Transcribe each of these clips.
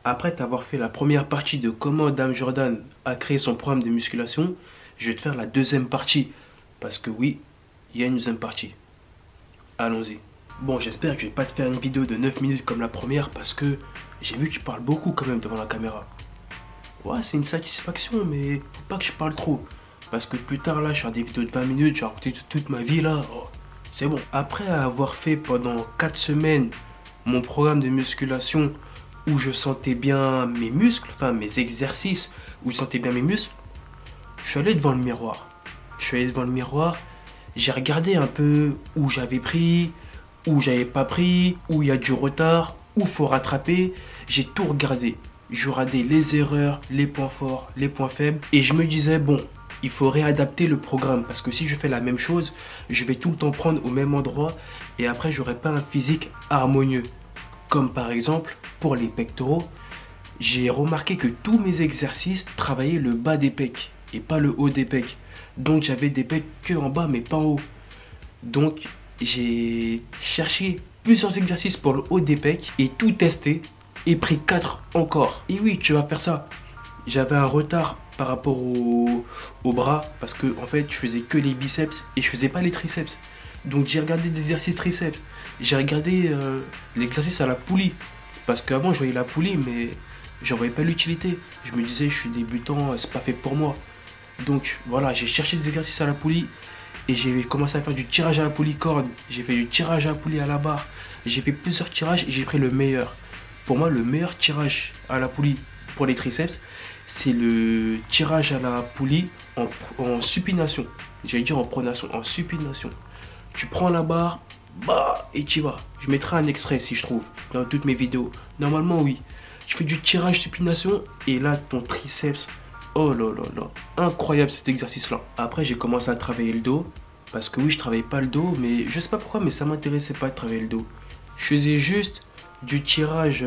Après t'avoir fait la première partie de comment Dame Jordan a créé son programme de musculation, je vais te faire la deuxième partie. Parce que oui, il y a une deuxième partie. Allons-y. Bon, j'espère que je vais pas te faire une vidéo de 9 minutes comme la première parce que j'ai vu que tu parles beaucoup quand même devant la caméra. Ouais, c'est une satisfaction, mais faut pas que je parle trop. Parce que plus tard, là, je vais faire des vidéos de 20 minutes, je vais raconter toute ma vie, là. Oh, c'est bon. Après avoir fait pendant 4 semaines mon programme de musculation où je sentais bien mes muscles, enfin mes exercices, où je sentais bien mes muscles, je suis allé devant le miroir. Je suis allé devant le miroir, j'ai regardé un peu où j'avais pris, où j'avais pas pris, où il y a du retard, où faut rattraper. J'ai tout regardé. Je regardais les erreurs, les points forts, les points faibles. Et je me disais, bon, il faut réadapter le programme. Parce que si je fais la même chose, je vais tout le temps prendre au même endroit. Et après, j'aurai pas un physique harmonieux. Comme par exemple, pour les pectoraux, j'ai remarqué que tous mes exercices travaillaient le bas des pecs et pas le haut des pecs. Donc j'avais des pecs que en bas mais pas en haut. Donc j'ai cherché plusieurs exercices pour le haut des pecs et tout testé et pris 4 encore. Et oui, tu vas faire ça. J'avais un retard par rapport au bras parce que en fait je faisais que les biceps et je faisais pas les triceps. Donc j'ai regardé des exercices triceps. J'ai regardé l'exercice à la poulie. Parce qu'avant je voyais la poulie mais j'en voyais pas l'utilité. Je me disais je suis débutant, c'est pas fait pour moi. Donc voilà, j'ai cherché des exercices à la poulie et j'ai commencé à faire du tirage à la poulie corde. J'ai fait du tirage à la poulie à la barre. J'ai fait plusieurs tirages et j'ai pris le meilleur. Pour moi, le meilleur tirage à la poulie pour les triceps, c'est le tirage à la poulie en supination. J'allais dire en pronation, en supination. Tu prends la barre, bah, et tu y vas. Je mettrai un extrait si je trouve dans toutes mes vidéos. Normalement, oui. Tu fais du tirage supination et là, ton triceps. Oh là là là, incroyable cet exercice-là. Après, j'ai commencé à travailler le dos. Parce que oui, je travaillais pas le dos, mais je sais pas pourquoi, mais ça m'intéressait pas de travailler le dos. Je faisais juste du tirage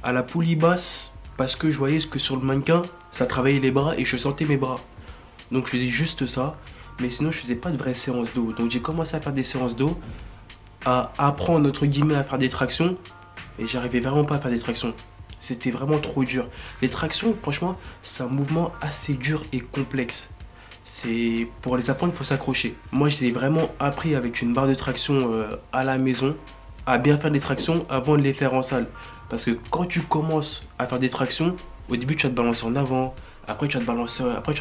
à la poulie basse parce que je voyais ce que sur le mannequin, ça travaillait les bras et je sentais mes bras. Donc je faisais juste ça, mais sinon je faisais pas de vraies séances dos. Donc j'ai commencé à faire des séances dos, à apprendre entre guillemets à faire des tractions et j'arrivais vraiment pas à faire des tractions. C'était vraiment trop dur. Les tractions, franchement, c'est un mouvement assez dur et complexe. C'est pour les apprendre, il faut s'accrocher. Moi, je les ai vraiment appris avec une barre de traction à la maison, à bien faire des tractions avant de les faire en salle. Parce que quand tu commences à faire des tractions, au début, tu vas te balancer en avant, après tu vas te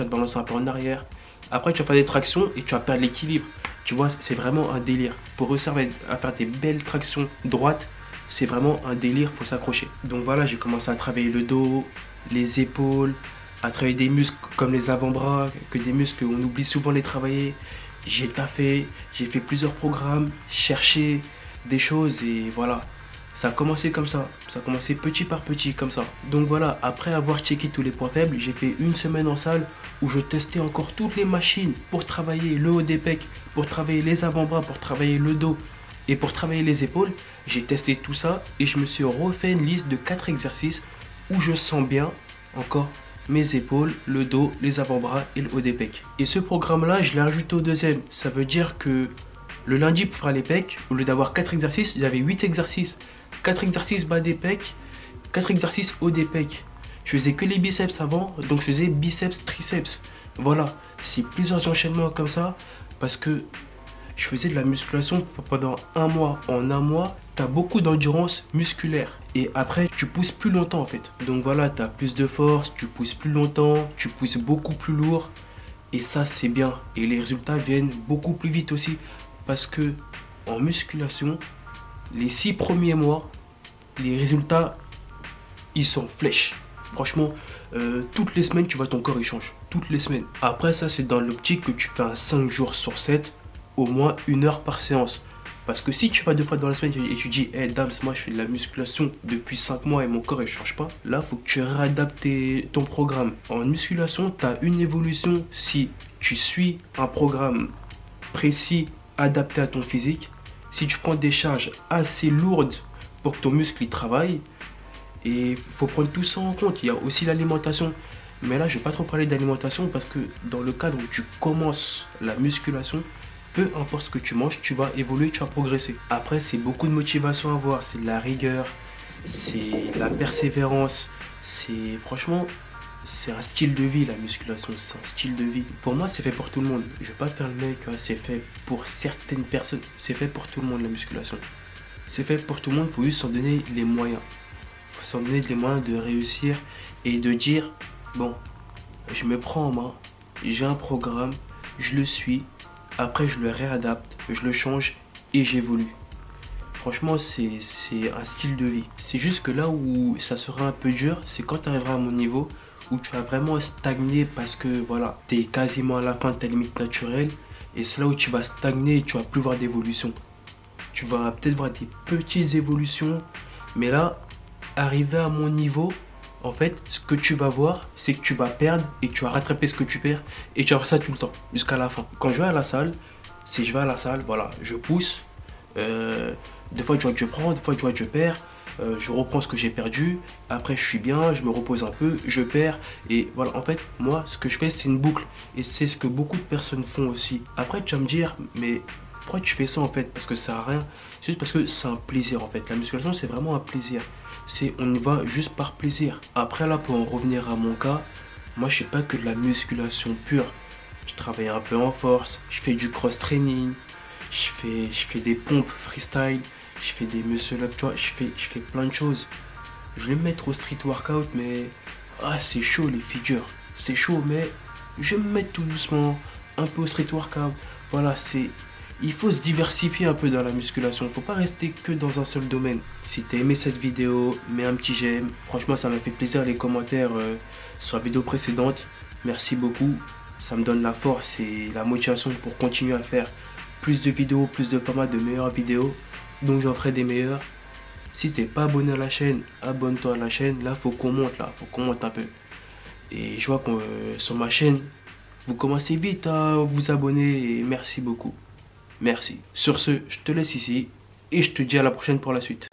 balancer un peu en arrière. Après, tu vas faire des tractions et tu vas perdre l'équilibre. Tu vois, c'est vraiment un délire. Pour réussir à faire des belles tractions droites, c'est vraiment un délire, faut s'accrocher. Donc voilà, j'ai commencé à travailler le dos, les épaules, à travailler des muscles comme les avant-bras, que des muscles on oublie souvent de les travailler. J'ai taffé, j'ai fait plusieurs programmes, cherché des choses et voilà. Ça a commencé comme ça a commencé petit par petit comme ça. Donc voilà, après avoir checké tous les points faibles, j'ai fait une semaine en salle où je testais encore toutes les machines pour travailler le haut des pecs, pour travailler les avant-bras, pour travailler le dos et pour travailler les épaules. J'ai testé tout ça et je me suis refait une liste de 4 exercices où je sens bien encore mes épaules, le dos, les avant-bras et le haut des pecs. Et ce programme-là, je l'ai ajouté au deuxième. Ça veut dire que le lundi pour faire les pecs, au lieu d'avoir 4 exercices, j'avais 8 exercices. 4 exercices bas des pecs, 4 exercices haut des pecs. Je faisais que les biceps avant, donc je faisais biceps, triceps. Voilà, c'est plusieurs enchaînements comme ça parce que je faisais de la musculation pendant un mois. En un mois, tu as beaucoup d'endurance musculaire. Et après, tu pousses plus longtemps en fait. Donc voilà, tu as plus de force, tu pousses plus longtemps, tu pousses beaucoup plus lourd. Et ça, c'est bien. Et les résultats viennent beaucoup plus vite aussi. Parce que en musculation, les 6 premiers mois, les résultats, ils sont flèches. Franchement, toutes les semaines, tu vois, ton corps, il change. Toutes les semaines. Après, ça, c'est dans l'optique que tu fais un 5 jours sur 7, au moins 1 heure par séance. Parce que si tu vas 2 fois dans la semaine et tu dis, hey Dams, moi je fais de la musculation depuis 5 mois et mon corps il change pas, là faut que tu réadaptes ton programme. En musculation, tu as une évolution si tu suis un programme précis, adapté à ton physique. Si tu prends des charges assez lourdes pour que ton muscle il travaille, et il faut prendre tout ça en compte. Il y a aussi l'alimentation. Mais là, je ne vais pas trop parler d'alimentation parce que dans le cadre où tu commences la musculation, peu importe ce que tu manges, tu vas évoluer, tu vas progresser. Après, c'est beaucoup de motivation à avoir, c'est de la rigueur, c'est la persévérance, c'est franchement, c'est un style de vie la musculation, c'est un style de vie. Pour moi, c'est fait pour tout le monde. Je vais pas faire le mec, hein, c'est fait pour certaines personnes, c'est fait pour tout le monde la musculation. C'est fait pour tout le monde, il faut juste s'en donner les moyens. Il faut s'en donner les moyens de réussir et de dire, bon, je me prends en main, j'ai un programme, je le suis, après je le réadapte, je le change et j'évolue. Franchement, c'est un style de vie. C'est juste que là où ça sera un peu dur, c'est quand tu arriveras à mon niveau, où tu vas vraiment stagner parce que voilà, tu es quasiment à la fin de ta limite naturelle. Et c'est là où tu vas stagner et tu vas plus voir d'évolution. Tu vas peut-être voir des petites évolutions, mais là, arrivé à mon niveau, en fait, ce que tu vas voir, c'est que tu vas perdre et tu vas rattraper ce que tu perds et tu vas faire ça tout le temps, jusqu'à la fin. Quand je vais à la salle, si je vais à la salle, voilà, je pousse. Des fois, tu vois que je prends, des fois, tu vois que je perds. Je reprends ce que j'ai perdu. Après, je suis bien, je me repose un peu, je perds. Et voilà, en fait, moi, ce que je fais, c'est une boucle. Et c'est ce que beaucoup de personnes font aussi. Après, tu vas me dire, mais pourquoi tu fais ça en fait? Parce que ça sert à rien. C'est juste parce que c'est un plaisir en fait. La musculation, c'est vraiment un plaisir. On y va juste par plaisir. Après, là, pour en revenir à mon cas, moi, je fais pas que de la musculation pure. Je travaille un peu en force, je fais du cross-training, je fais des pompes freestyle, je fais des muscle-up, tu vois, je fais plein de choses. Je vais me mettre au street workout, mais c'est chaud les figures. C'est chaud, mais je vais me mettre tout doucement, un peu au street workout. Voilà, il faut se diversifier un peu dans la musculation. Il ne faut pas rester que dans un seul domaine. Si tu as aimé cette vidéo, mets un petit j'aime. Franchement, ça m'a fait plaisir les commentaires sur la vidéo précédente. Merci beaucoup. Ça me donne la force et la motivation pour continuer à faire plus de vidéos, plus de formats, de meilleures vidéos. Donc j'en ferai des meilleures. Si t'es pas abonné à la chaîne, abonne-toi à la chaîne. Là, faut qu'on monte faut qu'on monte un peu. Et je vois que sur ma chaîne, vous commencez vite à vous abonner et merci beaucoup. Merci. Sur ce, je te laisse ici et je te dis à la prochaine pour la suite.